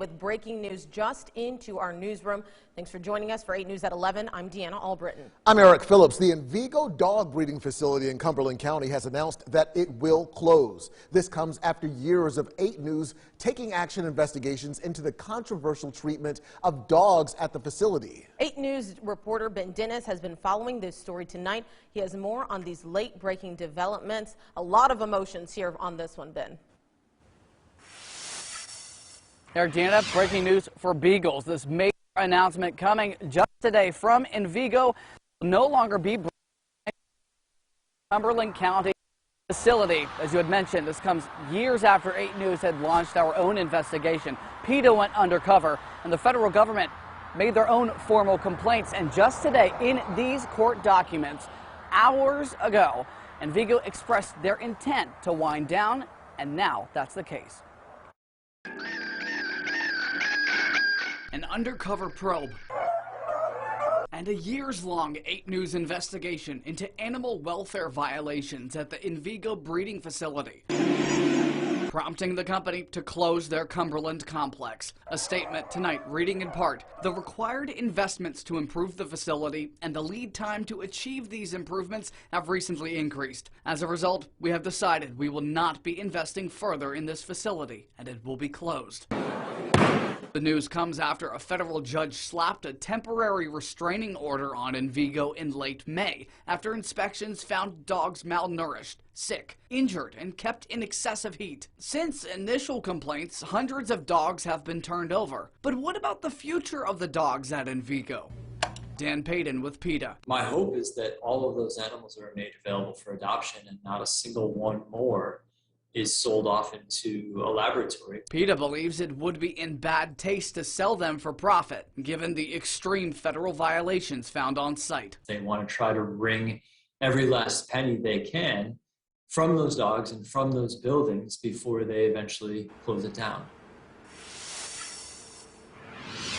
with breaking news just into our newsroom. Thanks for joining us for 8 News at 11. I'm Deanna Albritton. I'm Eric Phillips. The Envigo dog breeding facility in Cumberland County has announced that it will close. This comes after years of 8 News taking action investigations into the controversial treatment of dogs at the facility. 8 News reporter Ben Dennis has been following this story tonight. He has more on these late breaking developments. A lot of emotions here on this one, Ben. Eric, Deanna, breaking news for Beagles. This major announcement coming just today from Envigo will no longer be Cumberland County facility. As you had mentioned, this comes years after 8 News had launched our own investigation. PETA went undercover, and the federal government made their own formal complaints. And just today, in these court documents, hours ago, Envigo expressed their intent to wind down, and now that's the case. An undercover probe and a years-long 8 News investigation into animal welfare violations at the Envigo breeding facility, prompting the company to close their Cumberland complex. A statement tonight reading in part, the required investments to improve the facility and the lead time to achieve these improvements have recently increased. As a result, we have decided we will not be investing further in this facility and it will be closed. The news comes after a federal judge slapped a temporary restraining order on Envigo in late May after inspections found dogs malnourished, sick, injured, and kept in excessive heat. Since initial complaints, hundreds of dogs have been turned over. But what about the future of the dogs at Envigo? Dan Payton with PETA. My hope is that all of those animals are made available for adoption and not a single one more is sold off into a laboratory. PETA believes it would be in bad taste to sell them for profit, given the extreme federal violations found on site. They want to try to wring every last penny they can from those dogs and from those buildings before they eventually close it down.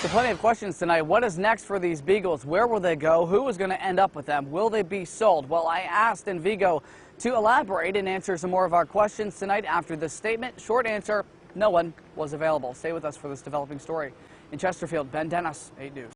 So plenty of questions tonight. What is next for these beagles? Where will they go? Who is going to end up with them? Will they be sold? Well, I asked Envigo to elaborate and answer some more of our questions tonight after this statement. Short answer, no one was available. Stay with us for this developing story. In Chesterfield, Ben Dennis, 8 News.